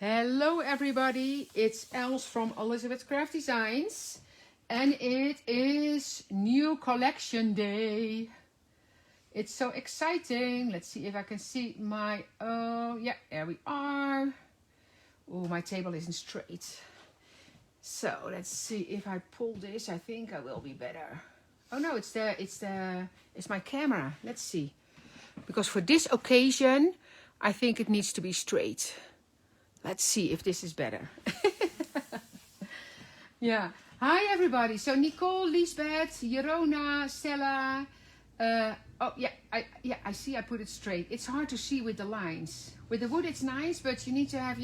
Hello everybody, it's Els from Elizabeth Craft Designs and it is new collection day. It's so exciting. Let's see if I can see my, yeah, there we are. Oh, my table isn't straight. So let's see if I pull this. I think I will be better. Oh no, it's my camera. Let's see. Because for this occasion, I think it needs to be straight. Let's see if this is better. Yeah. Hi everybody. So Nicole, Lisbeth, Jerona, Stella. Oh yeah, I see I put it straight. It's hard to see with the lines. With the wood it's nice, but you need to have,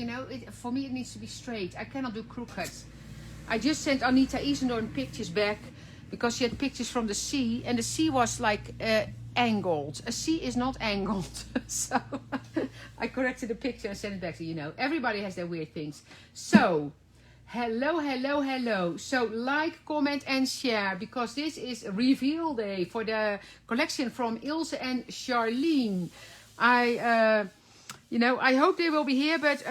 for me it needs to be straight. I cannot do crooked. I just sent Anita Isendorn pictures back because she had pictures from the sea and the sea was like angled. A sea is not angled. So I corrected the picture and sent it back to everybody has their weird things. So hello. So like, comment and share because this is reveal day for the collection from Ilse and Charlene. I hope they will be here, but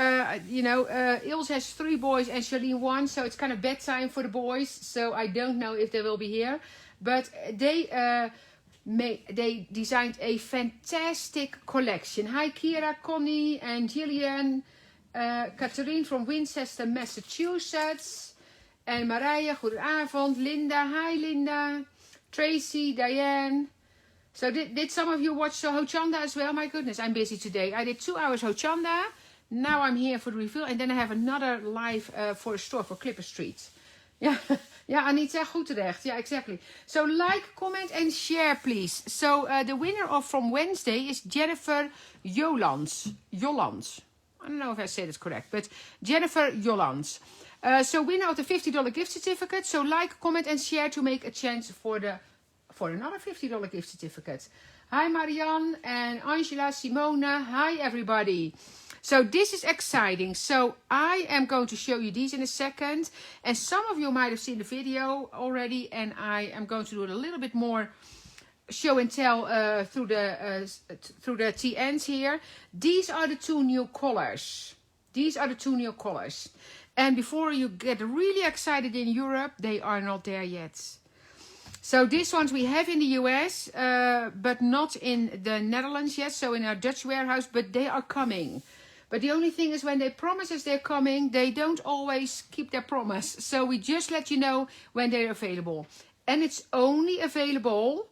Ilse has 3 boys and Charlene 1, so it's kind of bedtime for the boys. So I don't know if they will be here, but they designed a fantastic collection. Hi Kira, Connie and Gillian, Catherine from Winchester, Massachusetts, and Marija, goedenavond. Linda, hi Linda, Tracy, Diane. So did some of you watch Hochanda as well? My goodness, I'm busy today. I did 2 hours Hochanda. Now I'm here for the reveal. And then I have another live for a store for Clipper Street. Yeah, yeah, Anita, goed terecht. Yeah, exactly. So like, comment and share, please. So the winner from Wednesday is Jennifer Jolans. I don't know if I said it correct, but Jennifer Jolans. So winner of the $50 gift certificate. So like, comment and share to make a chance for another $50 gift certificate. Hi Marianne and Angela, Simona. Hi everybody. So this is exciting. So I am going to show you these in a second. And some of you might have seen the video already. And I am going to do it a little bit more show and tell through the TNs here. These are the 2 new colors. And before you get really excited in Europe, they are not there yet. So these ones we have in the US, but not in the Netherlands yet. So in our Dutch warehouse, but they are coming. But the only thing is when they promise us they're coming, they don't always keep their promise. So we just let you know when they're available. And it's only available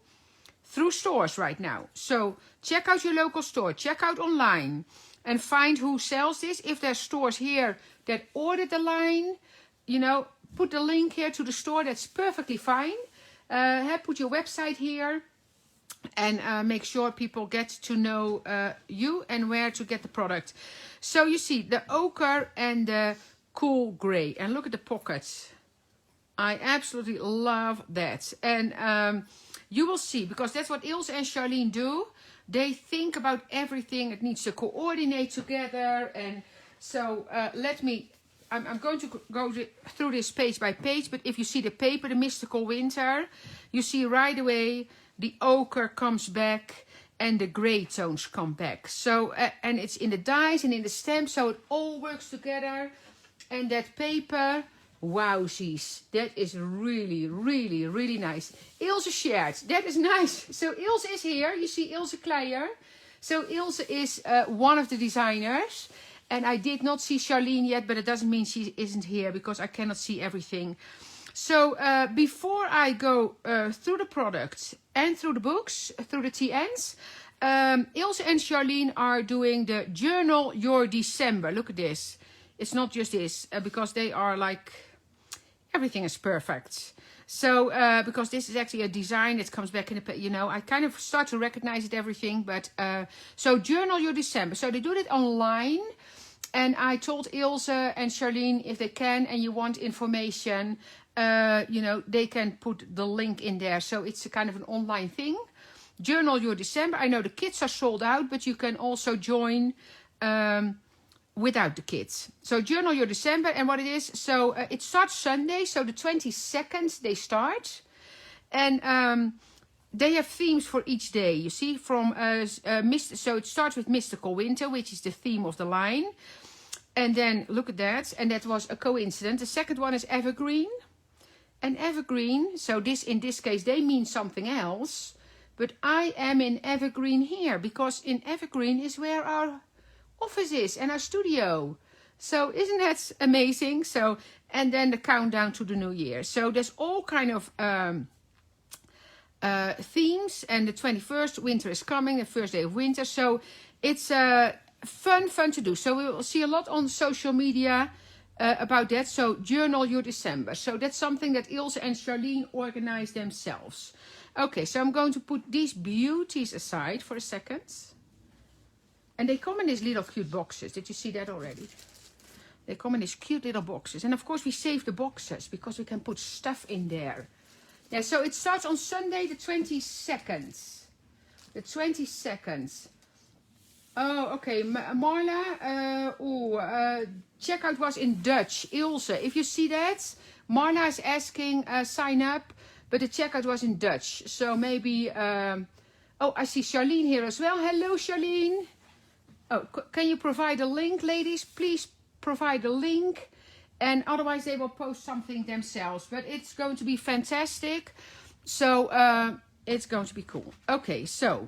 through stores right now. So check out your local store, check out online and find who sells this. If there's stores here that ordered the line, put the link here to the store. That's perfectly fine. Put your website here and make sure people get to know you and where to get the product. So you see the ochre and the cool gray, and look at the pockets. I absolutely love that. And you will see, because that's what Ilse and Charlene do. They think about everything. It needs to coordinate together. And so I'm going to go through this page by page, but if you see the paper, the Mystical Winter, you see right away the ochre comes back and the gray tones come back. So, and it's in the dies and in the stamp, so it all works together. And that paper, wowzies, that is really nice. Ilse shared, that is nice. So Ilse is here, you see Ilse Kleijer. So Ilse is one of the designers. And I did not see Charlene yet, but it doesn't mean she isn't here because I cannot see everything. So before I go through the products and through the books, through the TNs, Ilse and Charlene are doing the Journal Your December. Look at this. It's not just this, because they are like, everything is perfect. So, because this is actually a design that comes back in the, I kind of start to recognize it, everything. But, so Journal Your December. So they do it online. And I told Ilse and Charlene, if they can and you want information, they can put the link in there. So it's a kind of an online thing. Journal Your December. I know the kits are sold out, but you can also join without the kits. So Journal Your December, and what it is. So it starts Sunday, so the 22nd they start. And they have themes for each day, you see, so it starts with Mystical Winter, which is the theme of the line. And then look at that. And that was a coincidence. The second one is evergreen. And evergreen, so this in this case, they mean something else. But I am in evergreen here, because in evergreen is where our office is and our studio. So isn't that amazing? So, and then the countdown to the new year. So there's all kind of themes. And the 21st, winter is coming, the first day of winter. So it's fun to do. So we will see a lot on social media about that. So journal your December. So that's something that Ilse and Charlene organize themselves. Okay, so I'm going to put these beauties aside for a second. And they come in these little cute boxes. Did you see that already? They come in these cute little boxes. And of course we save the boxes because we can put stuff in there. Yeah, so it starts on Sunday the 22nd. The 22nd. Oh, okay. Marla, checkout was in Dutch. Ilse, if you see that, Marla is asking sign up, but the checkout was in Dutch. So maybe, oh, I see Charlene here as well. Hello, Charlene. Oh, can you provide a link, ladies? Please provide a link. And otherwise they will post something themselves. But it's going to be fantastic. So it's going to be cool. Okay, so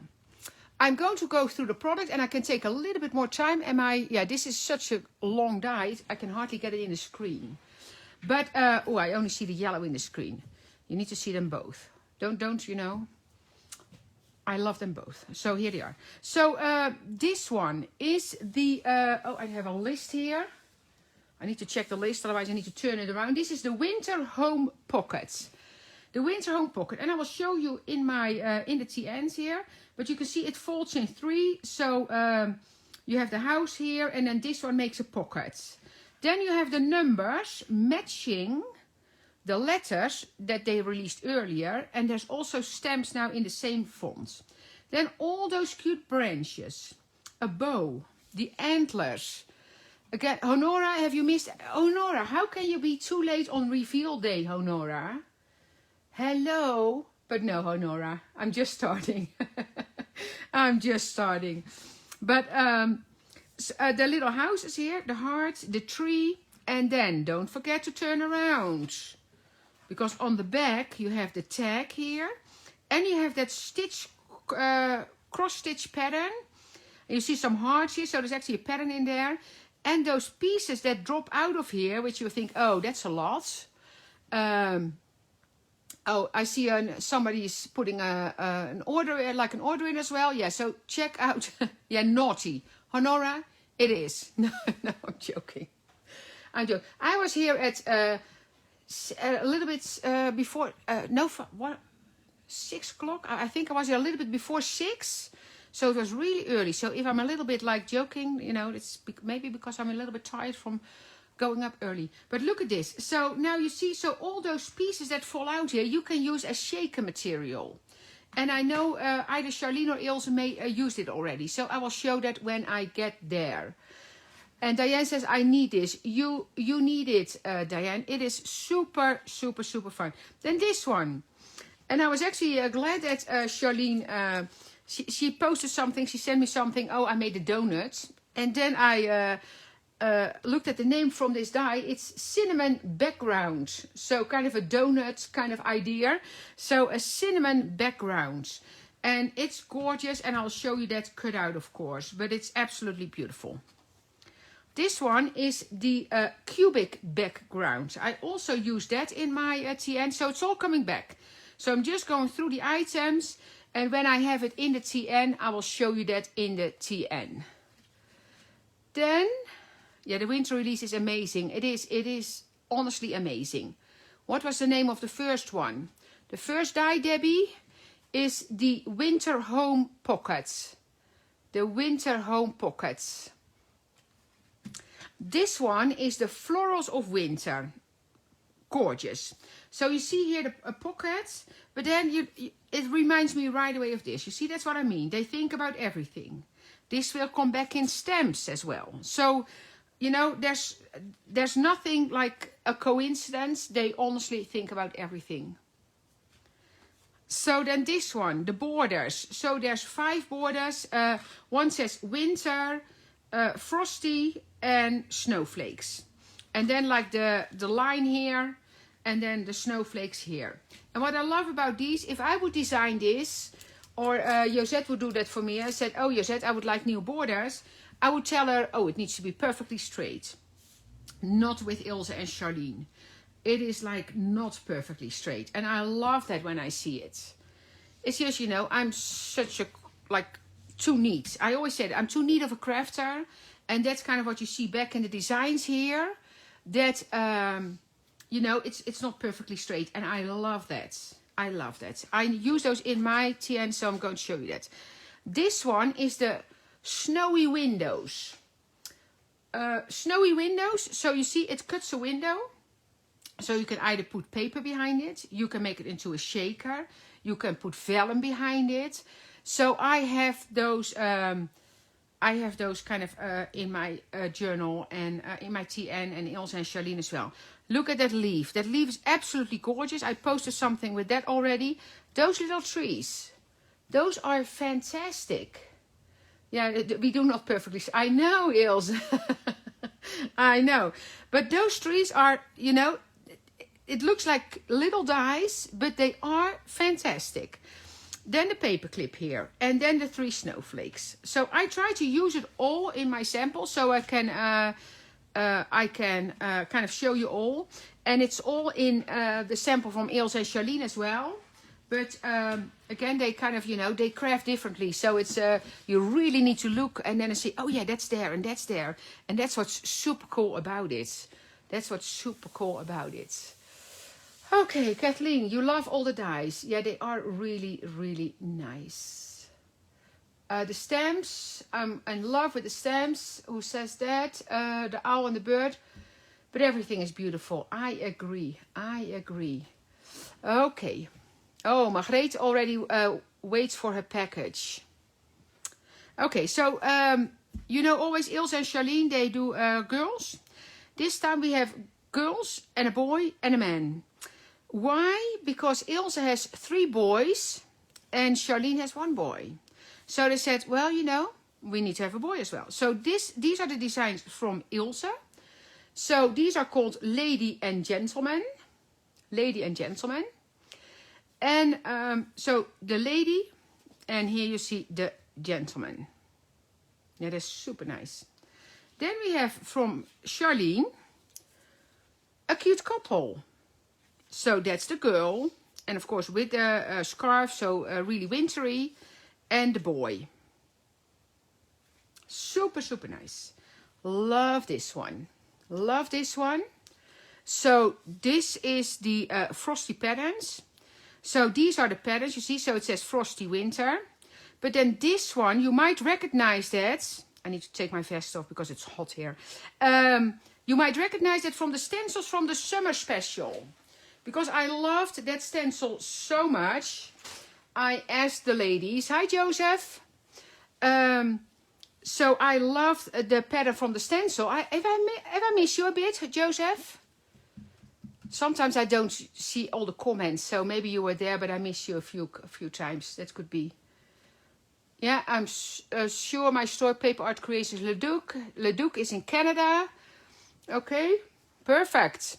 I'm going to go through the product and I can take a little bit more time. Yeah, this is such a long die. I can hardly get it in the screen. But, oh, I only see the yellow in the screen. You need to see them both. Don't you know? I love them both. So here they are. So this one is the, oh, I have a list here. I need to check the list, otherwise I need to turn it around. This is the Winter Home Pocket. The Winter Home Pocket. And I will show you in my, in the TNs here. But you can see it folds in 3. So you have the house here and then this one makes a pocket. Then you have the numbers matching the letters that they released earlier. And there's also stamps now in the same font. Then all those cute branches. A bow. The antlers. Again, Honora, have you missed? Honora, how can you be too late on reveal day, Honora? Hello. But no, Honora, I'm just starting. I'm just starting. But the little houses here, the heart, the tree. And then don't forget to turn around. Because on the back you have the tag here. And you have that stitch, cross stitch pattern. And you see some hearts here, so there's actually a pattern in there. And those pieces that drop out of here, which you think, oh, that's a lot. Oh, I see somebody's putting an order, like an order in as well. Yeah, so check out. Yeah, naughty. Honora, it is. No, I'm joking. I'm joking. I was here at a little bit before, what? 6 o'clock? I think I was here a little bit before 6. So it was really early. So if I'm a little bit like joking, you know, it's maybe because I'm a little bit tired from going up early. But look at this. So now you see, so all those pieces that fall out here, you can use as shaker material. And I know either Charlene or Ilse may used it already. So I will show that when I get there. And Diane says, I need this. You need it, Diane. It is super, super, super fun. Then this one. And I was actually glad that Charlene... She posted something, she sent me something, oh, I made a donut. And then I looked at the name from this die. It's cinnamon background. So kind of a donut kind of idea. So a cinnamon background. And it's gorgeous and I'll show you that cut out, of course. But it's absolutely beautiful. This one is the cubic background. I also use that in my TN. So it's all coming back. So I'm just going through the items. And when I have it in the TN, I will show you that in the TN. Then, yeah, the winter release is amazing. It is honestly amazing. What was the name of the first one? The first die, Debbie, is the Winter Home Pockets. The Winter Home Pockets. This one is the Florals of Winter. Gorgeous. So you see here the pockets, but then it reminds me right away of this. You see, that's what I mean. They think about everything. This will come back in stamps as well. So, you know, there's nothing like a coincidence. They honestly think about everything. So then this one, the borders. So there's 5 borders. One says winter, Frosty and snowflakes. And then like the line here, and then the snowflakes here. And what I love about these, if I would design this, or Josette would do that for me, I said, oh Josette, I would like new borders, I would tell her, oh, it needs to be perfectly straight. Not with Ilse and Charlene. It is like not perfectly straight. And I love that when I see it. It's just, you know, I'm such a, like, too neat. I always said I'm too neat of a crafter. And that's kind of what you see back in the designs here. That, you know, it's not perfectly straight. And I love that. I love that. I use those in my TN, so I'm going to show you that. This one is the snowy windows. Snowy windows. So you see it cuts a window. So you can either put paper behind it. You can make it into a shaker. You can put vellum behind it. So I have those kind of in my journal and in my TN and Ilse and Charlene as well. Look at that leaf. That leaf is absolutely gorgeous. I posted something with that already. Those little trees. Those are fantastic. Yeah, we do not perfectly. I know, Ilse. I know. But those trees are, you know, it looks like little dies, but they are fantastic. Then the paperclip here, and then the 3 snowflakes. So I try to use it all in my sample, so I can kind of show you all. And it's all in the sample from Ilse and Charlene as well. But again, they kind of, you know, they craft differently. So it's you really need to look and then see, oh yeah, that's there and that's there. And that's what's super cool about it. That's what's super cool about it. Okay, Kathleen, you love all the dies. Yeah, they are really, really nice. The stamps, I'm in love with the stamps. Who says that? The owl and the bird. But everything is beautiful. I agree. I agree. Okay. Oh, Margreet already waits for her package. Okay, so, you know, always Ilse and Charlene, they do girls. This time we have girls and a boy and a man. Why? Because Ilse has 3 boys and Charlene has 1 boy. So they said, well, you know, we need to have a boy as well. So these are the designs from Ilse. So these are called Lady and Gentleman. Lady and Gentleman. And so the lady, and here you see the gentleman. Yeah, that's super nice. Then we have from Charlene, a cute couple. So that's the girl, and of course with the scarf, so really wintry, and the boy. Super, super nice. Love this one. Love this one. So this is the frosty patterns. So these are the patterns, you see, so it says frosty winter. But then this one, you might recognize that. I need to take my vest off because it's hot here. You might recognize that from the stencils from the summer special. Because I loved that stencil so much, I asked the ladies, hi Joseph. So I loved the pattern from the stencil. Have I missed you a bit, Joseph? Sometimes I don't see all the comments, so maybe you were there, but I missed you a few times. That could be. Yeah, I'm sure my store Paper Art Creations Leduc. Leduc is in Canada. Okay, perfect.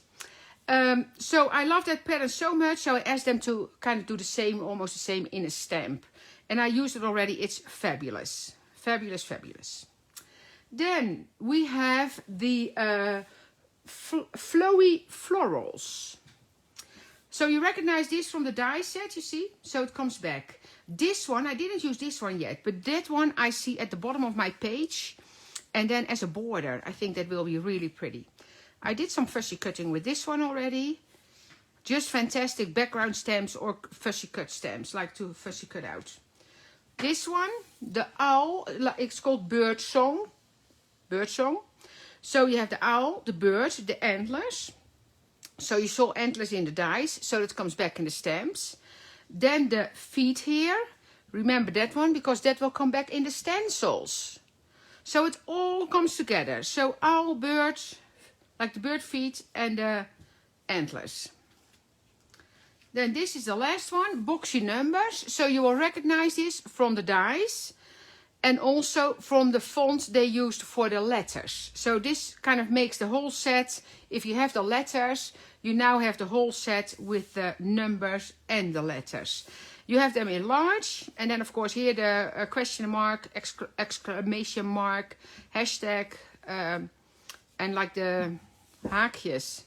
So I love that pattern so much, so I asked them to kind of do the same, almost the same in a stamp. And I used it already. It's fabulous. Fabulous, fabulous. Then we have the flowy florals. So you recognize this from the die set, you see? So it comes back. This one, I didn't use this one yet, but that one I see at the bottom of my page. And then as a border, I think that will be really pretty. I did some fussy cutting with this one already. Just fantastic background stamps or fussy cut stamps, like to fussy cut out. This one, the owl, it's called Bird Song. Bird Song. So you have the owl, the bird, the antlers. So you saw antlers in the dies, so that comes back in the stamps. Then the feet here. Remember that one, because that will come back in the stencils. So it all comes together. So owl, bird, like the bird feet and the antlers. Then this is the last one, boxy numbers. So you will recognize this from the dies. And also from the font they used for the letters. So this kind of makes the whole set. If you have the letters, you now have the whole set with the numbers and the letters. You have them in large. And then of course here the question mark, exclamation mark, hashtag. And like the haakjes.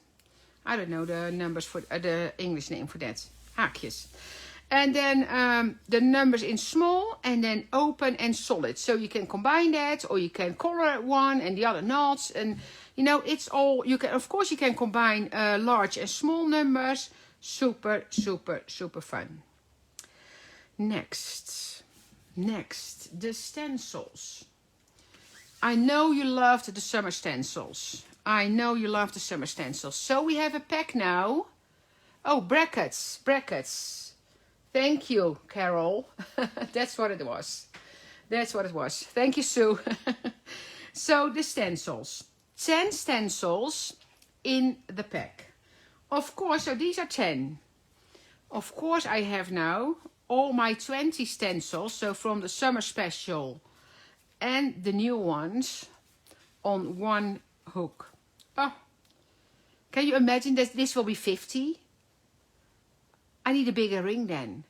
I don't know the numbers for the English name for that. Haakjes. And then the numbers in small and then open and solid. So you can combine that, or you can color one and the other not. And you know, it's all, you can, of course you can combine large and small numbers. Super, super, super fun. Next, the stencils. I know you loved the summer stencils. I know you love the summer stencils. So we have a pack now. Oh, brackets. Thank you, Carol. That's what it was. Thank you, Sue. So the stencils. 10 stencils in the pack. Of course, so these are 10. Of course, I have now all my 20 stencils. So from the summer special and the new ones on one hook. Oh, can you imagine that this will be 50? I need a bigger ring then.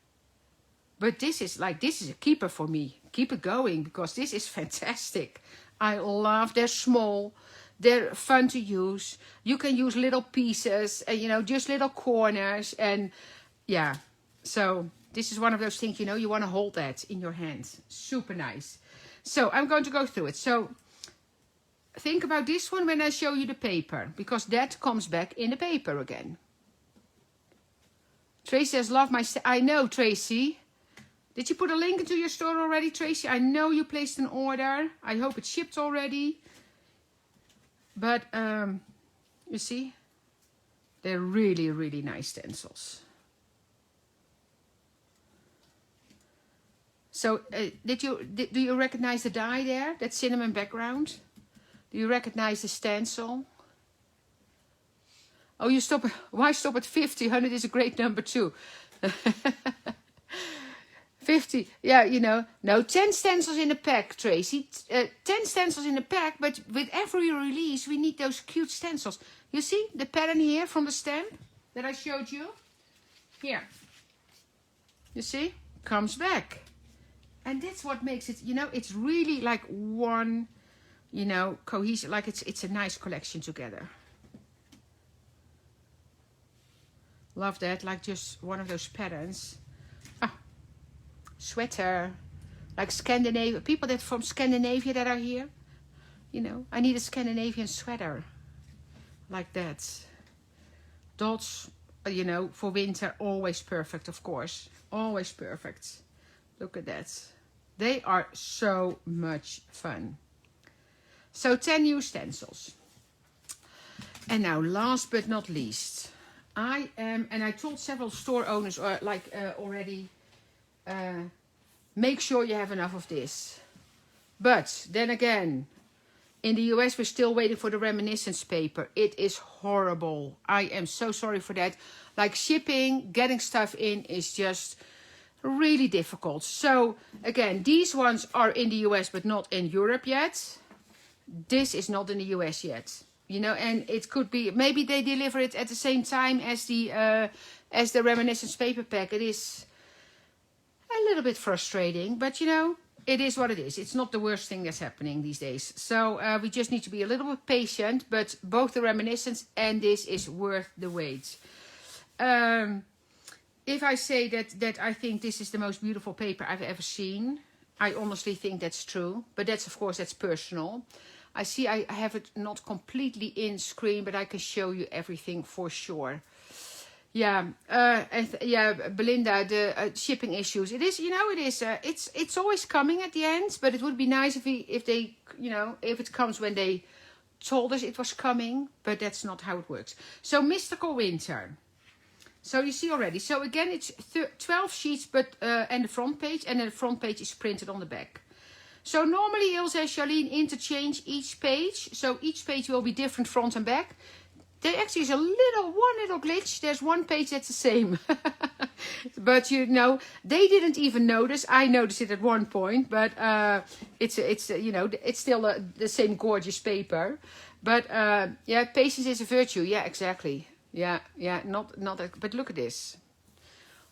But this is a keeper for me. Keep it going because this is fantastic. I love, they're small. They're fun to use. You can use little pieces and, you know, just little corners. And yeah, so this is one of those things, you know, you want to hold that in your hands. Super nice. So I'm going to go through it. So think about this one when I show you the paper, because that comes back in the paper again. Tracy says, love my... I know, Tracy. Did you put a link into your store already, Tracy? I know you placed an order. I hope it's shipped already. But, you see, they're really, really nice stencils. So, do you recognize the die there? That cinnamon background? Do you recognize the stencil? Oh, you stop. Why stop at 50? 100 is a great number too. 50. Yeah, you know. No, 10 stencils in a pack, Tracy. 10 stencils in a pack, but with every release, we need those cute stencils. You see the pattern here from the stamp that I showed you? Here. You see? Comes back. And that's what makes it, you know, it's really like one, you know, cohesive. Like it's a nice collection together. Love that, like just one of those patterns. Ah, sweater, like Scandinavia. People that from Scandinavia that are here, you know, I need a Scandinavian sweater, like that. Dots, you know, for winter, always perfect, of course, always perfect. Look at that. They are so much fun. So 10 new stencils. And now, last but not least. I am, and I told several store owners already, make sure you have enough of this. But then again, in the US, we're still waiting for the reminiscence paper. It is horrible. I am so sorry for that. Like shipping, getting stuff in is just really difficult. So again, these ones are in the US, but not in Europe yet. This is not in the US yet. You know, and it could be, maybe they deliver it at the same time as the reminiscence paper pack. It is a little bit frustrating, but you know, it is what it is. It's not the worst thing that's happening these days. So we just need to be a little bit patient, but both the reminiscence and this is worth the wait. If I say that I think this is the most beautiful paper I've ever seen, I honestly think that's true. But that's, of course, that's personal. I see I have it not completely in screen, but I can show you everything for sure. Yeah, yeah, Belinda, the shipping issues. It is, you know, it is. It's always coming at the end, but it would be nice if they, you know, if it comes when they told us it was coming. But that's not how it works. So Mystical Winter. So you see already. So again, it's 12 sheets, but and the front page, and then the front page is printed on the back. So normally Ilse and Charlene interchange each page. So each page will be different front and back. there actually is one little glitch. There's one page that's the same. But you know, they didn't even notice. I noticed it at one point, but it's you know, it's still the same gorgeous paper. But yeah, patience is a virtue. Yeah, exactly. Yeah, not but look at this.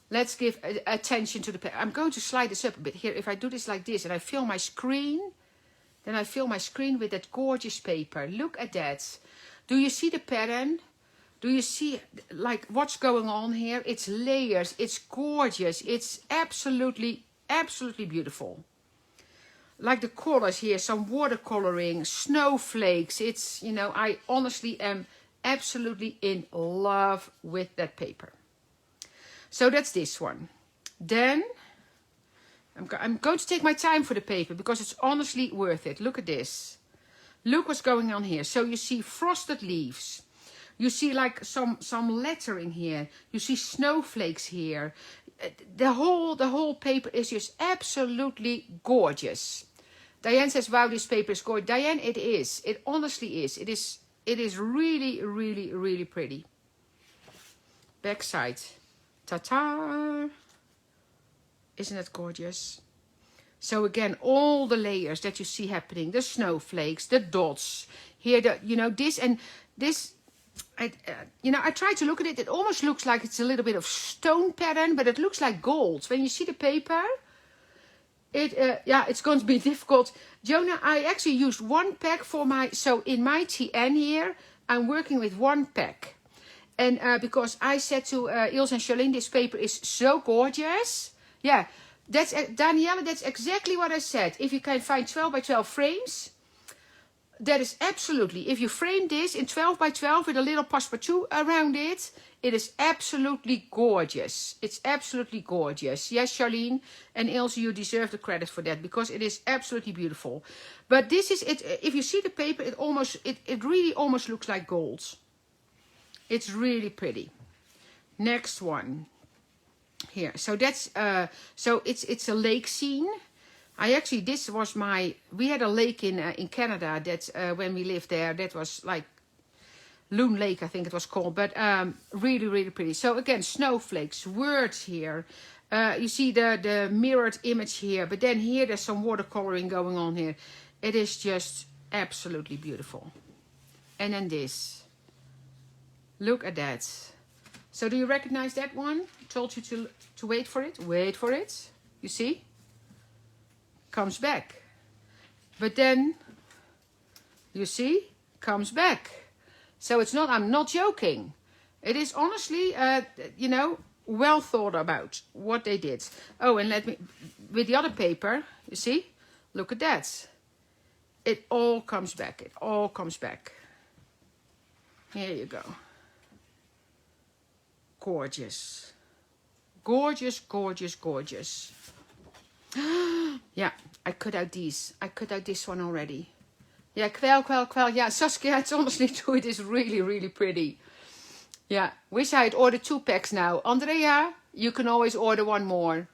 Let's give attention to the paper. I'm going to slide this up a bit here. If I do this like this and I fill my screen, then I fill my screen with that gorgeous paper. Look at that. Do you see the pattern? Do you see like what's going on here? It's layers. It's gorgeous. It's absolutely beautiful. Like the colors here, some watercoloring, snowflakes. It's, you know, I honestly am absolutely in love with that paper. So that's this one. Then I'm going to take my time for the paper because it's honestly worth it. Look at this. Look what's going on here. So you see frosted leaves. You see like some lettering here. You see snowflakes here. The whole paper is just absolutely gorgeous. Diane says, wow, this paper is gorgeous. Diane, it is. It honestly is. It is really pretty. Backside. Ta-ta! Isn't that gorgeous? So again, all the layers that you see happening, the snowflakes, the dots, here, you know, this and this, you know, I try to look at it. It almost looks like it's a little bit of stone pattern, but it looks like gold. When you see the paper, yeah, it's going to be difficult. Jonah, I actually used one pack for so in my TN here, I'm working with one pack. And because I said to Ilse and Charlene, this paper is so gorgeous. Yeah, that's Daniela, that's exactly what I said. If you can find 12 by 12 frames, that is absolutely. If you frame this in 12 by 12 with a little passepartout around it, it is absolutely gorgeous. It's absolutely gorgeous. Yes, Charlene and Ilse, you deserve the credit for that because it is absolutely beautiful. But this is it. If you see the paper, it really almost looks like gold. It's really pretty. Next one. Here. So that's so it's a lake scene. This was we had a lake in Canada that when we lived there, that was like Loon Lake, I think it was called, but really pretty. So again, snowflakes, words here. You see the mirrored image here, but then here there's some watercoloring going on here. It is just absolutely beautiful. And then this. Look at that. So do you recognize that one? I told you to wait for it. Wait for it. You see? Comes back. But then, you see? Comes back. So it's not, I'm not joking. It is honestly, you know, well thought about what they did. Oh, and with the other paper, you see? Look at that. It all comes back. It all comes back. Here you go. Gorgeous. Gorgeous. Yeah, I cut out these. I cut out this one already. Yeah, kwel. Yeah, Saskia, it's honestly true. It is really pretty. Yeah, wish I had ordered 2 packs now. Andrea, you can always order one more.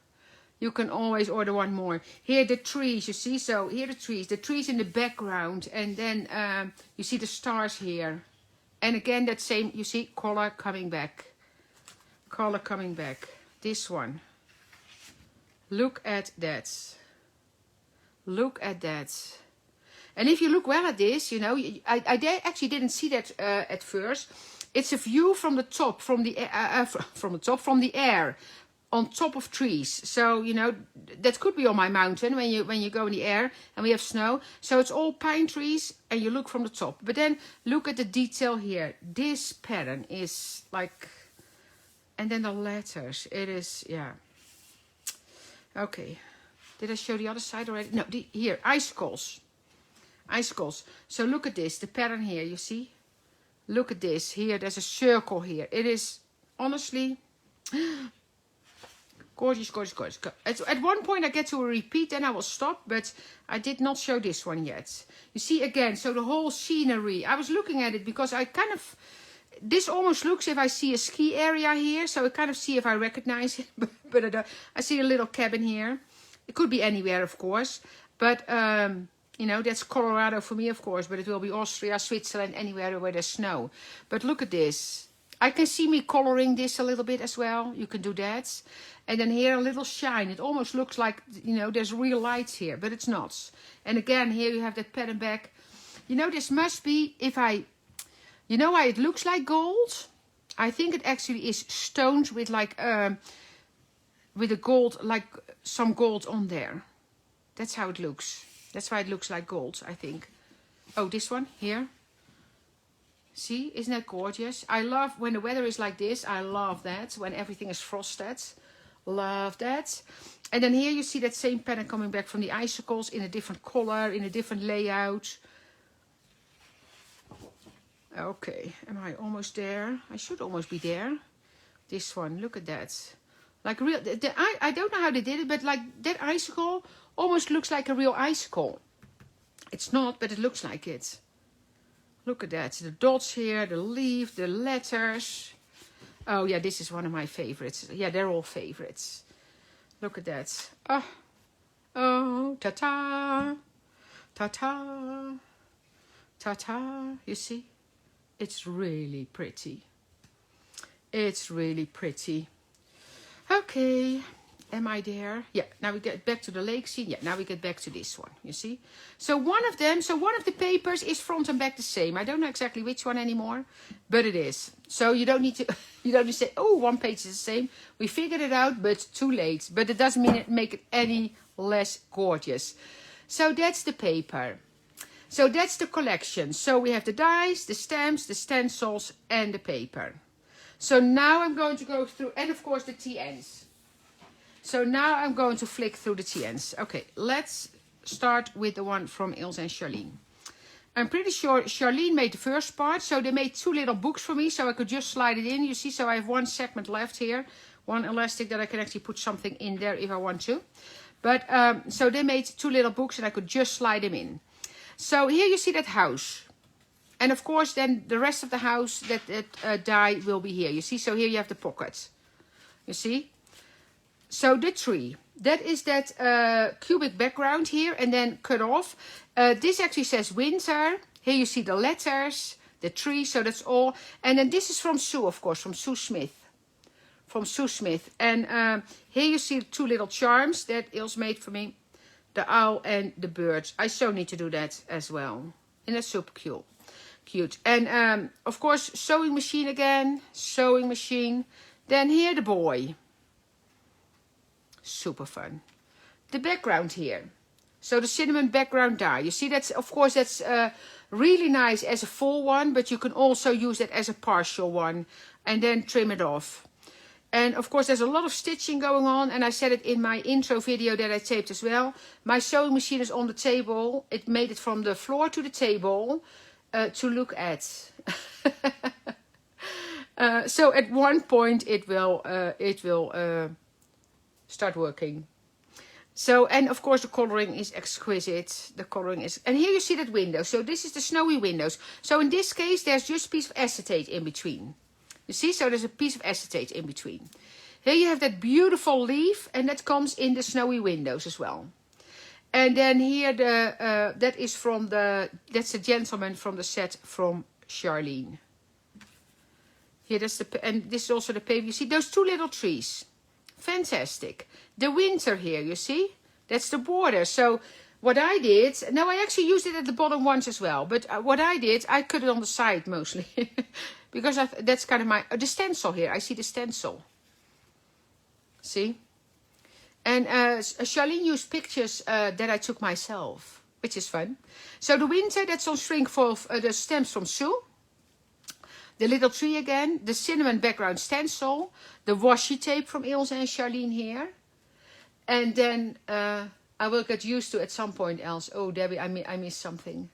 You can always order one more. Here the trees, you see? So here the trees in the background. And then you see the stars here. And again, that same, you see, color coming back. Color coming back. This one. Look at that. Look at that. And if you look well at this, you know, I actually didn't see that at first. It's a view from the top, from the air, on top of trees. So, you know, that could be on my mountain when you go in the air and we have snow. So it's all pine trees and you look from the top. But then look at the detail here. This pattern is like, and then the letters. It is, yeah. Okay. Did I show the other side already? No, here, icicles. Icicles. So look at this, the pattern here, you see? Look at this. Here, there's a circle here. It is honestly gorgeous. At one point I get to a repeat, then I will stop, but I did not show this one yet. You see again, so the whole scenery. I was looking at it because I kind of, this almost looks if I see a ski area here, so I kind of see if I recognize it, but I see a little cabin here. It could be anywhere, of course, but You know, that's Colorado for me, of course, but it will be Austria, Switzerland, anywhere where there's snow. But look at this. I can see me coloring this a little bit as well. You can do that. And then here a little shine. It almost looks like, you know, there's real lights here, but it's not. And again, here you have that pattern back. You know, this must be, you know why it looks like gold? I think it actually is stones with like, with a gold, like some gold on there. That's how it looks. That's why it looks like gold, I think. Oh, this one here. See, isn't that gorgeous? I love when the weather is like this. I love that. When everything is frosted. Love that. And then here you see that same pattern coming back from the icicles in a different color, in a different layout. Okay, am I almost there? I should almost be there. This one, look at that. Like real, I don't know how they did it, but like that icicle almost looks like a real icicle. It's not, but it looks like it. Look at that. The dots here, the leaf, the letters. Oh yeah, this is one of my favorites. Yeah, they're all favorites. Look at that. Oh, oh, ta-ta, ta-ta, ta-ta. You see? It's really pretty. It's really pretty. Okay. Am I there? Yeah, now we get back to the lake scene. Yeah, now we get back to this one, you see? So one of the papers is front and back the same. I don't know exactly which one anymore, but it is. So you don't need to, you don't need to say, oh, one page is the same. We figured it out, but too late. But it doesn't mean it make it any less gorgeous. So that's the paper. So that's the collection. So we have the dies, the stamps, the stencils, and the paper. So now I'm going to go through, and of course the TNs. So now I'm going to flick through the TNs. Okay, let's start with the one from Ilse and Charlene. I'm pretty sure Charlene made the first part. So they made two little books for me, so I could just slide it in. You see, so I have one segment left here. One elastic that I can actually put something in there if I want to. But, so they made two little books and I could just slide them in. So here you see that house. And of course then the rest of the house, that die will be here. You see, so here you have the pocket. You see? So the tree, that is that cubic background here and then cut off. This actually says winter. Here you see the letters, the tree, so that's all. And then this is from Sue, of course, from Sue Smith. From Sue Smith. And here you see two little charms that Ilse made for me. The owl and the birds. I so need to do that as well. And that's super cute. Cute. And of course, sewing machine again. Sewing machine. Then here the boy. Super fun. The background here. So the cinnamon background die. You see, that's, of course, that's really nice as a full one, but you can also use it as a partial one and then trim it off. And of course, there's a lot of stitching going on, and I said it in my intro video that I taped as well. My sewing machine is on the table. It made it from the floor to the table to look at. So at one point it will start working. So, and of course the coloring is exquisite. The coloring is, and here you see that window. So this is the snowy windows. So in this case, there's just a piece of acetate in between. You see, so there's a piece of acetate in between. Here you have that beautiful leaf, and that comes in the snowy windows as well. And then here the that is from the, that's the gentleman from the set from Charlene. Here that's the, and this is also the paper. You see those two little trees. Fantastic. The winter here, you see? That's the border. So what I did, now I actually used it at the bottom once as well. But what I did, I cut it on the side mostly. Because that's kind of my, the stencil here. I see the stencil. See? And Charlene used pictures that I took myself, which is fun. So the winter, that's on shrink for the stamps from Sue. The little tree again, the cinnamon background stencil, the washi tape from Ilse and Charlene here. And then I will get used to at some point else. Oh, Debbie, I missed something.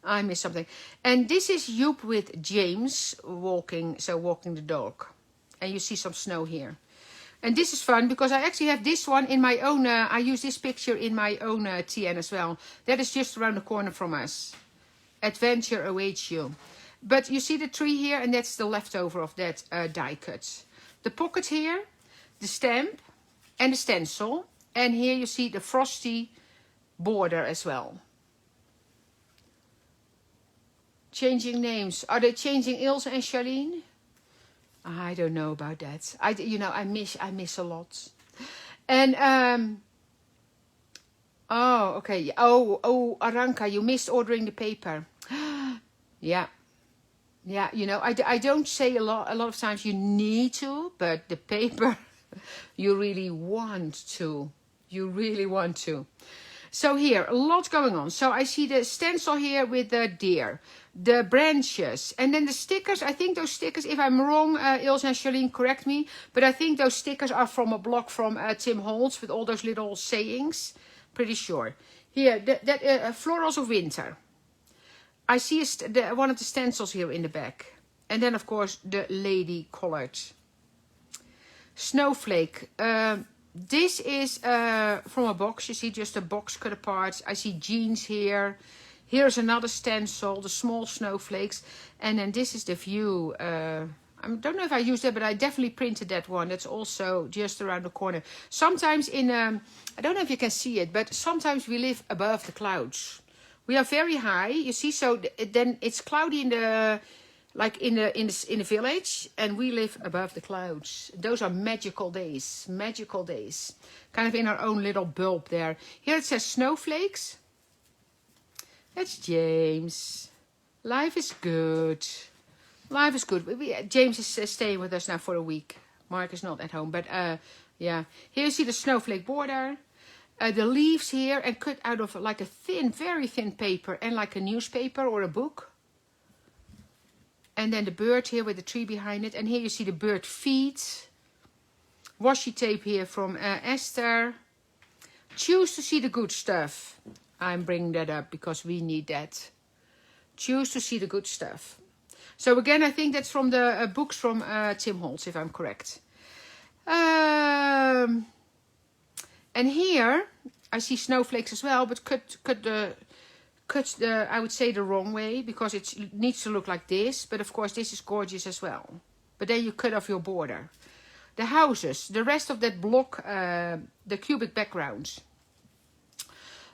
I missed something. And this is Joop with James walking, so walking the dog. And you see some snow here. And this is fun because I actually have this one in my own, I use this picture in my own TN as well. That is just around the corner from us. Adventure awaits you. But you see the tree here, and that's the leftover of that die cut. The pocket here, the stamp, and the stencil. And here you see the frosty border as well. Changing names. Are they changing Ilse and Charlene? I don't know about that. I miss a lot. And oh, okay. Oh, Aranka, you missed ordering the paper. Yeah. Yeah, I don't say a lot of times you need to, but the paper, you really want to. You really want to. So here, a lot going on. So I see the stencil here with the deer, the branches, and then the stickers. I think those stickers, if I'm wrong, Ilse and Charlene, correct me, but I think those stickers are from a blog from Tim Holtz with all those little sayings. Pretty sure. Here, Florals of Winter. I see one of the stencils here in the back. And then, of course, the lady colored. Snowflake. This is from a box. You see just a box cut apart. I see jeans here. Here's another stencil, the small snowflakes. And then this is the view. I don't know if I used that, but I definitely printed that one. That's also just around the corner. Sometimes I don't know if you can see it, but sometimes we live above the clouds. We are very high, you see, so then it's cloudy in the village, and we live above the clouds. Those are magical days, kind of in our own little bulb there. Here it says snowflakes. That's James. Life is good. Life is good. James is staying with us now for a week. Mark is not at home, but yeah. Here you see the snowflake border. The leaves here and cut out of like a thin, very thin paper and like a newspaper or a book. And then the bird here with the tree behind it. And here you see the bird feet. Washi tape here from Esther. Choose to see the good stuff. I'm bringing that up because we need that. Choose to see the good stuff. So again, I think that's from the books from Tim Holtz, if I'm correct. And here I see snowflakes as well, but cut the I would say the wrong way, because it needs to look like this. But of course this is gorgeous as well. But then you cut off your border. The houses, the rest of that block, the cubic backgrounds.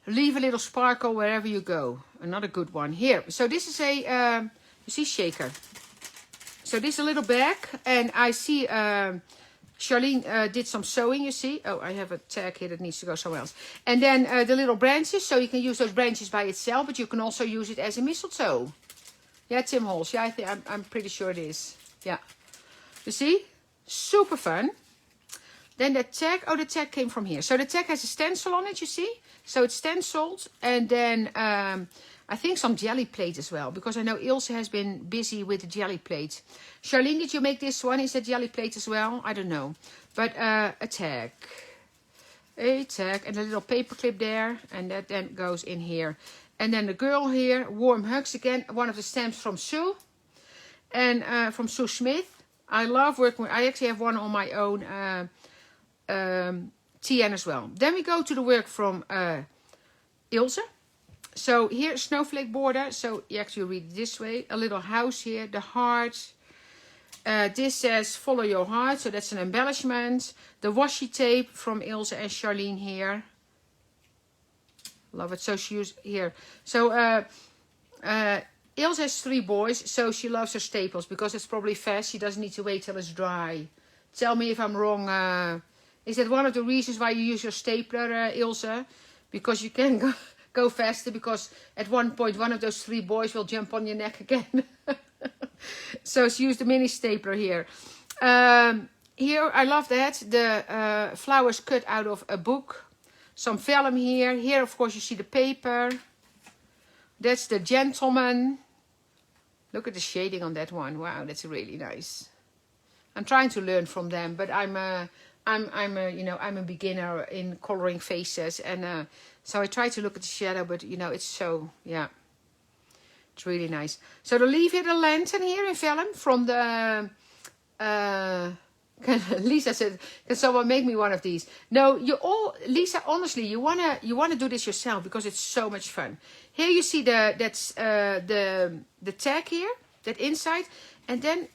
Leave a little sparkle wherever you go. Another good one here. So this is a you see shaker. So this is a little bag, and I see Charlene did some sewing, you see. Oh, I have a tag here that needs to go somewhere else. And then the little branches, so you can use those branches by itself, but you can also use it as a mistletoe. Yeah, Tim Holtz. Yeah, I'm pretty sure it is. Yeah. You see? Super fun. Then the tag, oh, the tag came from here. So the tag has a stencil on it, you see. So it's stenciled. And then I think some jelly plate as well, because I know Ilse has been busy with the jelly plate. Charlene, did you make this one? Is that jelly plate as well? I don't know. But a tag. A tag and a little paper clip there. And that then goes in here. And then the girl here, warm hugs again. One of the stamps from Sue. And from Sue Smith. I love working with, I actually have one on my own TN as well. Then we go to the work from Ilse. So here, snowflake border. So you actually read it this way. A little house here, the heart. This says follow your heart. So that's an embellishment. The washi tape from Ilse and Charlene here. Love it. So she used here. So Ilse has 3 boys. So she loves her staples because it's probably fast. She doesn't need to wait till it's dry. Tell me if I'm wrong. Is that one of the reasons why you use your stapler, Ilse? Because you can go faster, because at one point one of those 3 boys will jump on your neck again. So she used the mini stapler here. Here, I love that. The flowers cut out of a book. Some vellum here. Here, of course, you see the paper. That's the gentleman. Look at the shading on that one. Wow, that's really nice. I'm trying to learn from them, but I'm a beginner in coloring faces, and so I try to look at the shadow, but it's so, yeah, it's really nice. So the leaf here, the lantern here in vellum from the Lisa said, can someone make me one of these? No, Lisa, honestly, you wanna do this yourself because it's so much fun. Here you see the tag here, that inside. And then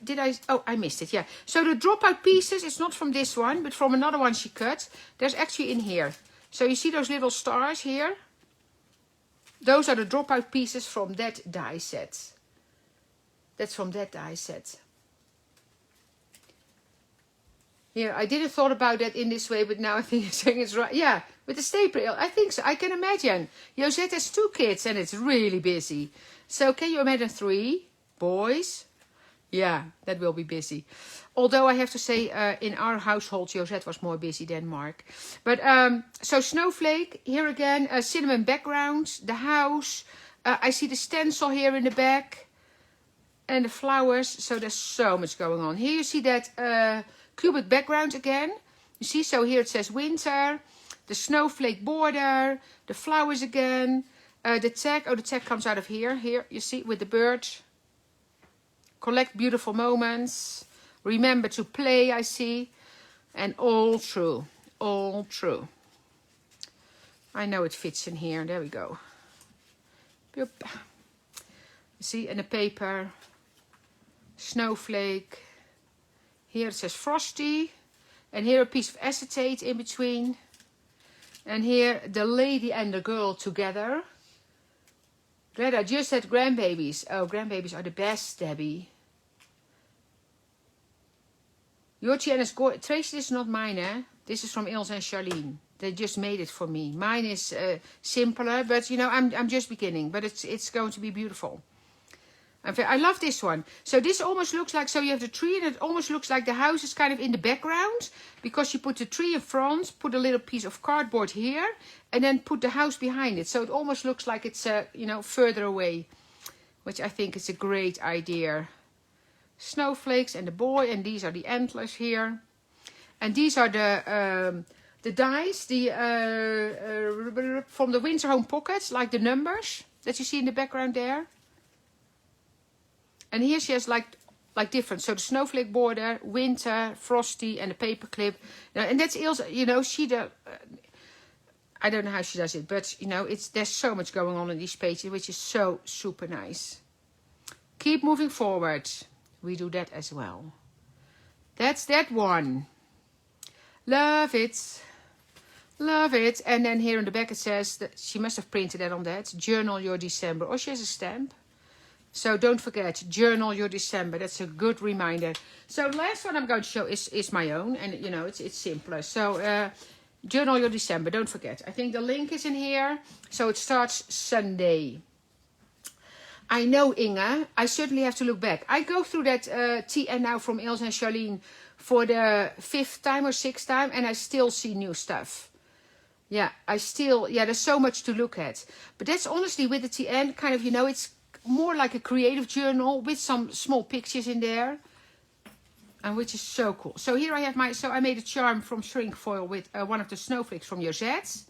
I missed it, yeah. So the dropout pieces, it's not from this one, but from another one she cut. There's actually in here. So you see those little stars here? Those are the dropout pieces from that die set. That's from that die set. Here, I didn't thought about that in this way, but now I think you're saying it's right. Yeah, with the staple, I think so. I can imagine. Josette has 2 kids and it's really busy. So can you imagine 3 boys? Yeah, that will be busy. Although I have to say, in our household, Josette was more busy than Mark. But, so snowflake, here again, a cinnamon background, the house. I see the stencil here in the back. And the flowers, so there's so much going on. Here you see that cubic background again. You see, so here it says winter, the snowflake border, the flowers again, the tag. Oh, the tag comes out of here. Here, you see, with the bird. Collect beautiful moments. Remember to play, I see. And all true. All true. I know it fits in here. There we go. Boop. You see, and the paper. Snowflake. Here it says frosty. And here a piece of acetate in between. And here the lady and the girl together. Greta just had grandbabies. Oh, grandbabies are the best, Debbie. Your Tiana is gorgeous. Tracy, this is not mine, eh? This is from Ilse and Charlene. They just made it for me. Mine is simpler, but you know, I'm just beginning. But it's going to be beautiful. I love this one. So this almost looks like, so you have the tree and it almost looks like the house is kind of in the background. Because you put the tree in front, put a little piece of cardboard here. And then put the house behind it. So it almost looks like it's, you know, further away. Which I think is a great idea. Snowflakes and the boy. And these are the antlers here. And these are the dies. From the winter home pockets. Like the numbers that you see in the background there. And here she has like different. So the snowflake border, winter, frosty, and the paperclip. And that's Ilse, you know, I don't know how she does it, but you know, there's so much going on in these pages, which is so super nice. Keep moving forward. We do that as well. That's that one. Love it. Love it. And then here in the back it says that she must have printed that on that. Journal your December. Or she has a stamp. So don't forget, journal your December. That's a good reminder. So the last one I'm going to show is my own. And, you know, it's simpler. So journal your December. Don't forget. I think the link is in here. So it starts Sunday. I know, Inge. I certainly have to look back. I go through that TN now from Ilse and Charlene for the 5th time or 6th time. And I still see new stuff. Yeah, there's so much to look at. But that's honestly with the TN kind of, you know, it's more like a creative journal with some small pictures in there, and which is so cool. So here I have I made a charm from shrink foil with one of the snowflakes from Josette,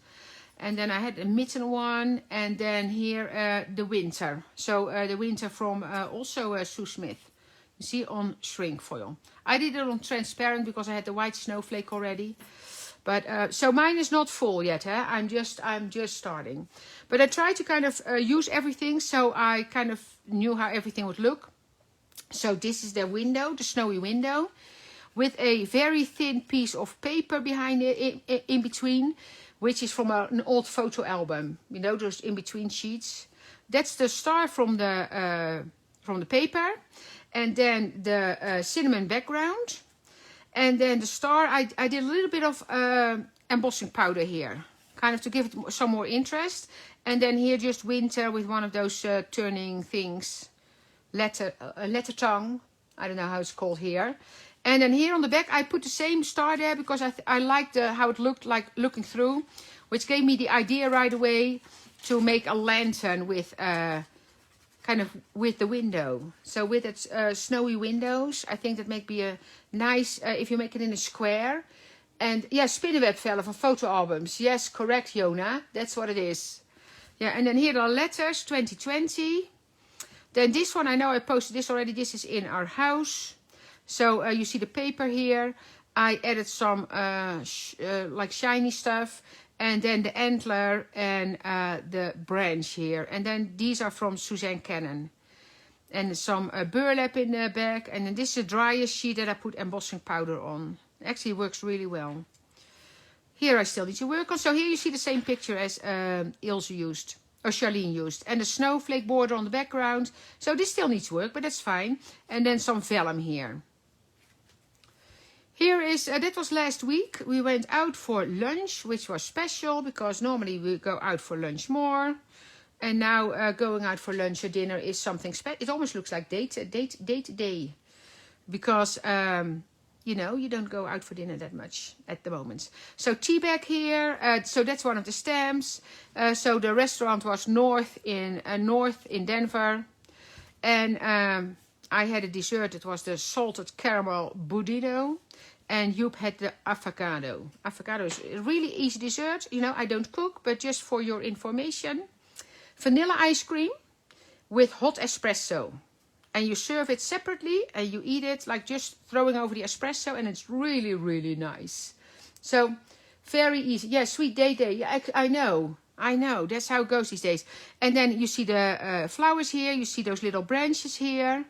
and then I had a mitten one, and then here the winter. So the winter from also Sue Smith. You see, on shrink foil. I did it on transparent because I had the white snowflake already. But so mine is not full yet, huh? I'm just starting. But I tried to kind of use everything, so I kind of knew how everything would look. So this is the window, the snowy window, with a very thin piece of paper behind it, in between, which is from an old photo album. You know, those in between sheets. That's the star from the paper, and then the cinnamon background. And then the star, I did a little bit of embossing powder here. Kind of to give it some more interest. And then here just winter with one of those turning things. Letter tongue. I don't know how it's called here. And then here on the back I put the same star there because I liked how it looked like looking through. Which gave me the idea right away to make a lantern with kind of with the window. So with its snowy windows, I think that might be a nice, if you make it in a square. And yeah, spinnenweb vellen for photo albums. Yes, correct, Jona. That's what it is. Yeah, and then here are letters, 2020. Then this one, I know I posted this already. This is in our house. So you see the paper here. I added some like shiny stuff. And then the antler and the branch here. And then these are from Suzanne Cannon. And some burlap in the back. And then this is a dryer sheet that I put embossing powder on. Actually works really well. Here I still need to work on. So here you see the same picture as Ilse used. or Charlene used. And the snowflake border on the background. So this still needs work, but that's fine. And then some vellum here. Here is, that was last week. We went out for lunch, which was special because normally we go out for lunch more. And now going out for lunch or dinner is something special. It almost looks like date day. Because, you know, you don't go out for dinner that much at the moment. So tea bag here. So that's one of the stamps. So the restaurant was North in Denver. And I had a dessert. It was the salted caramel budino. And Joep had the avocado. Avocado is a really easy dessert. You know, I don't cook, but just for your information. Vanilla ice cream with hot espresso. And you serve it separately and you eat it like just throwing over the espresso. And it's really, really nice. So, very easy. Yeah, sweet day. Yeah, I know. That's how it goes these days. And then you see the flowers here. You see those little branches here.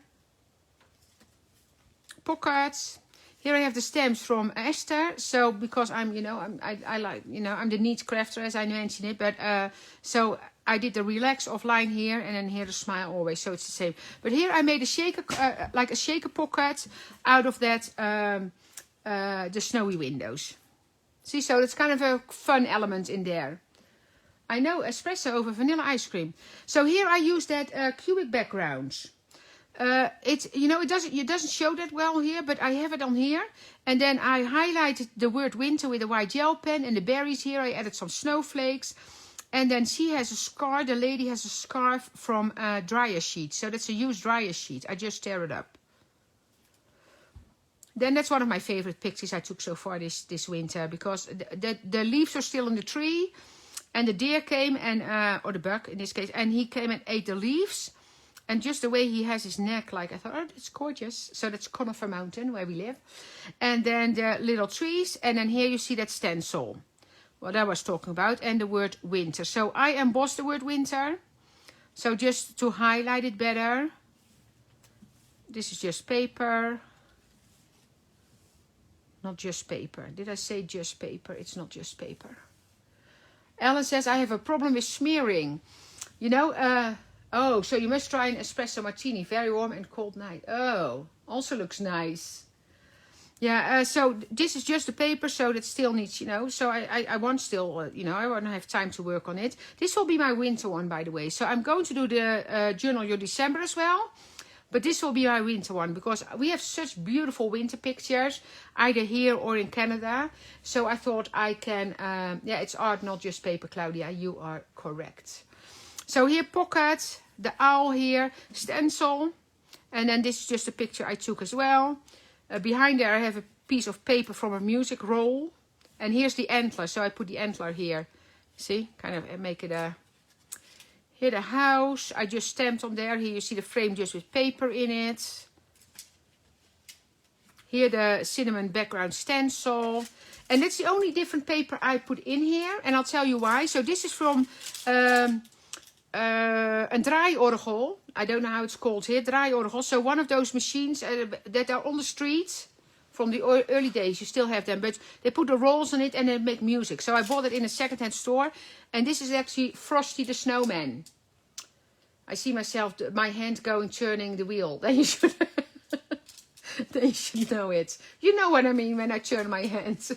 Pockets. Here I have the stamps from Esther. So because I'm, you know, I like, you know, I'm the neat crafter as I mentioned it. But so I did the relax offline here, and then here the smile always. So it's the same. But here I made a shaker, like a shaker pocket out of that, the snowy windows. See, so it's kind of a fun element in there. I know, espresso over vanilla ice cream. So here I use that cubic background. It doesn't show that well here, but I have it on here. And then I highlighted the word winter with a white gel pen, and the berries here. I added some snowflakes. And then she has a scarf. The lady has a scarf from dryer sheet. So that's a used dryer sheet. I just tear it up. Then that's one of my favorite pictures I took so far this winter, because the leaves are still on the tree, and the deer came and or the buck in this case, and he came and ate the leaves. And just the way he has his neck, like I thought, oh, that's gorgeous. So that's Conifer Mountain, where we live. And then the little trees. And then here you see that stencil, what I was talking about. And the word winter. So I embossed the word winter. So just to highlight it better. This is just paper. Not just paper. Did I say just paper? It's not just paper. Ellen says, I have a problem with smearing. You know, oh, so you must try an espresso martini. Very warm and cold night. Oh, also looks nice. Yeah, so this is just the paper, so that still needs, you know. So I want still, you know, I want to have time to work on it. This will be my winter one, by the way. So I'm going to do the Journal Your December as well. But this will be my winter one, because we have such beautiful winter pictures, either here or in Canada. So I thought I can, yeah, it's art, not just paper, Claudia. You are correct. So here, pocket, the owl here, stencil. And then this is just a picture I took as well. Behind there I have a piece of paper from a music roll. And here's the antler, so I put the antler here. See, kind of make it a... Here the house, I just stamped on there. Here you see the frame just with paper in it. Here the cinnamon background stencil. And that's the only different paper I put in here. And I'll tell you why. So this is from... een draaiorgel. I don't know how it's called here. Draaiorgel. So one of those machines that are on the street from the early days. You still have them. But they put the rolls on it and they make music. So I bought it in a secondhand store. And this is actually Frosty the Snowman. I see myself, my hand going, turning the wheel. Then you should, then you should know it. You know what I mean when I turn my hand.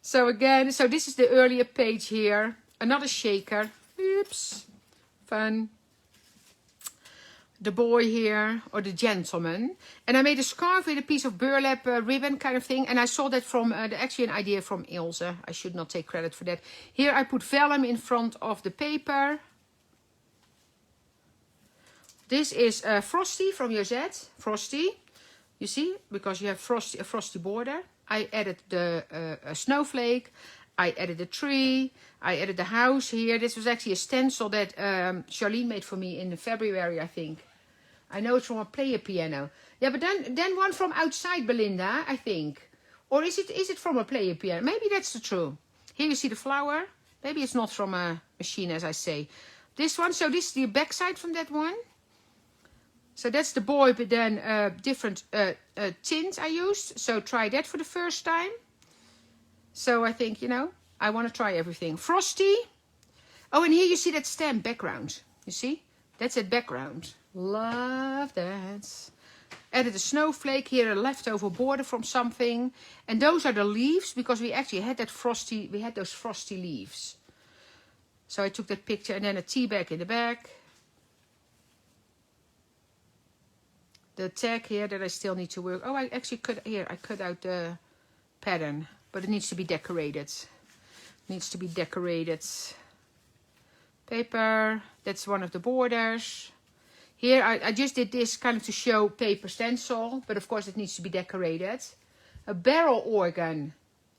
So again, so this is the earlier page here. Another shaker. Oops, fun. The boy here, or the gentleman. And I made a scarf with a piece of burlap ribbon kind of thing. And I saw that from, actually an idea from Ilse. I should not take credit for that. Here I put vellum in front of the paper. This is Frosty from Josette. Frosty, you see, because you have a frosty border. I added the snowflake. I added a tree. I added the house here. This was actually a stencil that Charlene made for me in February, I think. I know it's from a player piano. Yeah, but then one from outside, Belinda, I think. Or is it from a player piano? Maybe that's the truth. Here you see the flower. Maybe it's not from a machine, as I say. This one, so this is the backside from that one. So that's the boy, but then different tints I used. So try that for the first time. So I think, you know, I want to try everything. Frosty, Oh, and here you see that stamp background. You see? That's that background. Love that. Added a snowflake here, a leftover border from something. And those are the leaves, because we actually had that frosty, we had those frosty leaves. So I took that picture, and then a tea bag in the back. The tag here that I still need to work. Oh, I actually cut out the pattern, but it needs to be decorated. Needs to be decorated. Paper, that's one of the borders. Here I just did this kind of to show paper stencil, but of course it needs to be decorated. A barrel organ,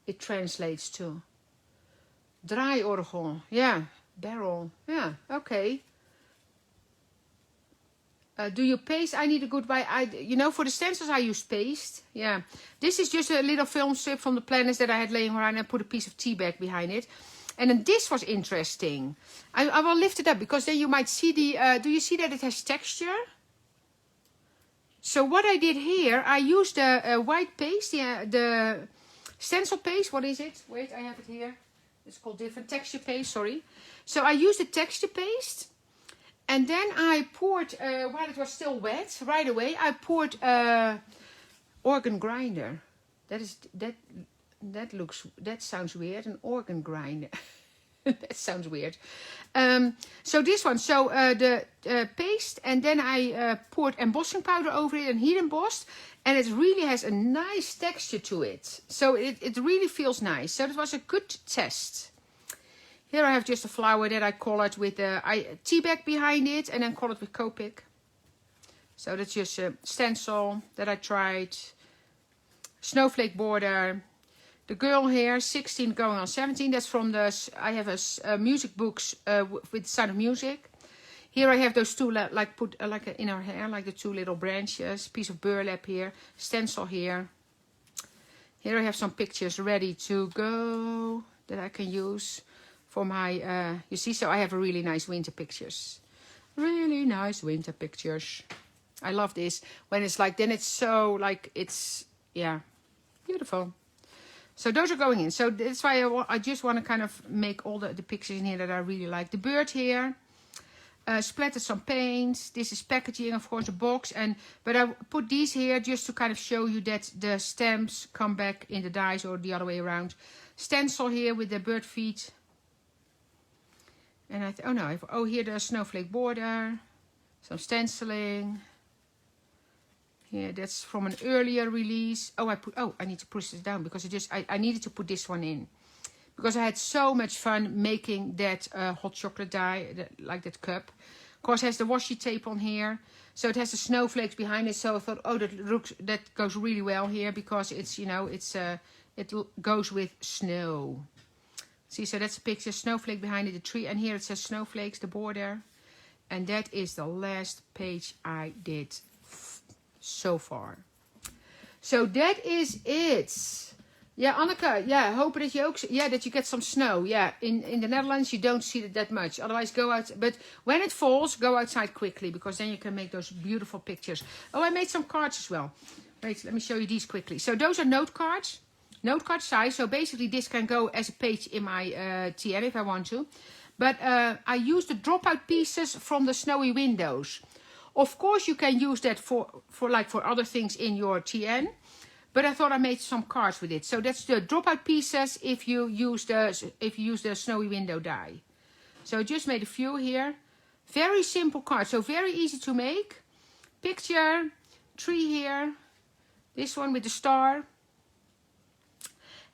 it translates to. Draaiorgel, yeah, barrel, yeah, okay. Do you paste? I need a good buy. You know, for the stencils I use paste. Yeah, this is just a little film strip from the planners that I had laying around. I put a piece of tea bag behind it. And then this was interesting. I will lift it up because then you might see the, do you see that it has texture? So what I did here, I used the white paste, the stencil paste. What is it? Wait, I have it here. It's called different texture paste, sorry. So I used the texture paste. And then I poured, while it was still wet, right away, I poured organ grinder. That sounds weird, an organ grinder. That sounds weird. So this one, so the paste, and then I poured embossing powder over it and heat embossed, and it really has a nice texture to it. So it really feels nice. So that was a good test. Here I have just a flower that I colored with a tea bag behind it, and then colored with Copic. So that's just a stencil that I tried. Snowflake border. The girl here, 16 going on 17. That's from the, I have a music books with Sound of Music. Here I have those two, like put like in her hair, like the two little branches. Piece of burlap here, stencil here. Here I have some pictures ready to go that I can use for my, you see, so I have a really nice winter pictures. Really nice winter pictures. I love this. When it's like, then it's so like, it's, yeah, beautiful. So those are going in. So that's why I just want to kind of make all the pictures in here that I really like. The bird here. Splattered some paint. This is packaging, of course, a box. But I put these here just to kind of show you that the stamps come back in the dies or the other way around. Stencil here with the bird feet. And here the snowflake border. Some stenciling. Yeah, that's from an earlier release. I need to push this down because I needed to put this one in. Because I had so much fun making that hot chocolate die, like that cup. Of course, it has the washi tape on here. So it has the snowflakes behind it. So I thought, oh, that goes really well here because it's, you know, it goes with snow. See, so that's a picture, snowflake behind it, the tree. And here it says snowflakes, the border. And that is the last page I did so far. So that is it. Yeah, Anneke, yeah, hope that you that you get some snow. Yeah, in the Netherlands you don't see it that much. Otherwise go out, but when it falls, go outside quickly because then you can make those beautiful pictures. Oh, I made some cards as well. Wait, let me show you these quickly. So those are note cards. Note card size. So basically this can go as a page in my TN if I want to. But I use the dropout pieces from the snowy windows. Of course, you can use that for other things in your TN, but I thought I made some cards with it. So that's the dropout pieces if you use the snowy window die. So I just made a few here. Very simple cards, so very easy to make. Picture, tree here. This one with the star.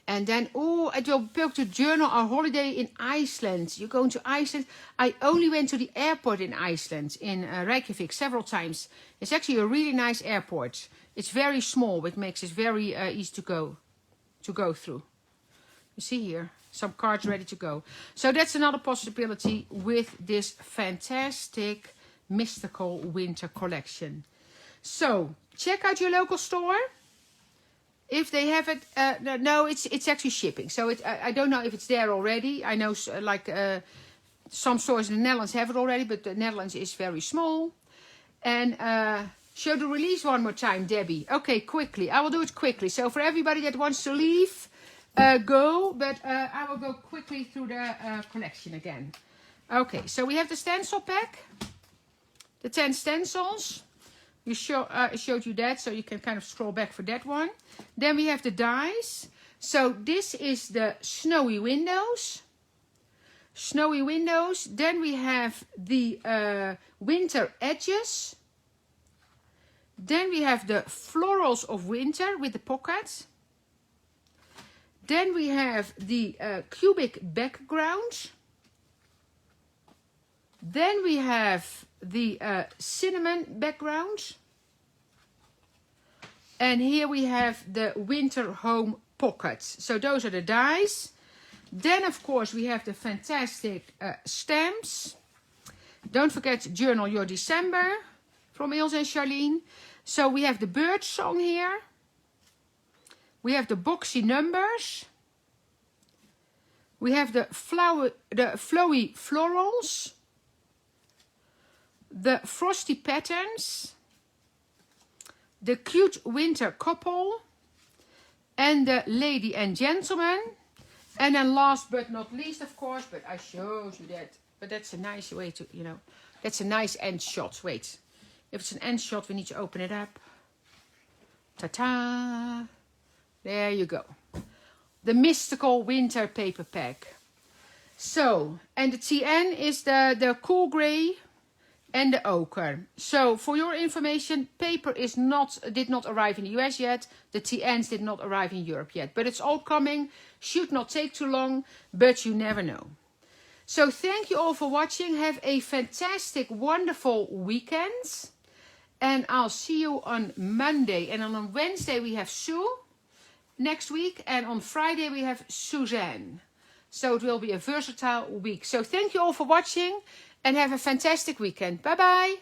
And then, at your book to journal our holiday in Iceland. You're going to Iceland. I only went to the airport in Iceland, in Reykjavik, several times. It's actually a really nice airport. It's very small, which makes it very easy to go through. You see here, some cards ready to go. So that's another possibility with this fantastic mystical winter collection. So check out your local store. If they have it, no, it's actually shipping. So I don't know if it's there already. I know some stores in the Netherlands have it already, but the Netherlands is very small. And show the release one more time, Debbie. Okay, quickly. I will do it quickly. So for everybody that wants to leave, go. But I will go quickly through the collection again. Okay, so we have the stencil pack. The 10 stencils. I showed you that, so you can kind of scroll back for that one. Then we have the dies. So this is the snowy windows. Snowy windows. Then we have the winter edges. Then we have the florals of winter with the pockets. Then we have the cubic background. Then we have the cinnamon background. And here we have the winter home pockets. So those are the dies. Then of course we have the fantastic stamps. Don't forget to journal your December from Ilse and Charlene. So we have the bird song here. We have the boxy numbers. We have the flowy florals. The frosty patterns. The cute winter couple. And the lady and gentleman. And then last but not least, of course, but I showed you that. But that's a nice way to, you know, that's a nice end shot. Wait, if it's an end shot, we need to open it up. Ta-ta! There you go. The mystical winter paper pack. So, and the TN is the cool grey and the ochre. So, for your information, paper did not arrive in the US yet. The TNs did not arrive in Europe yet. But it's all coming. Should not take too long, but you never know. So, thank you all for watching. Have a fantastic, wonderful weekend. And I'll see you on Monday. And on Wednesday we have Sue next week. And on Friday we have Suzanne. So it will be a versatile week. So thank you all for watching. And have a fantastic weekend. Bye bye.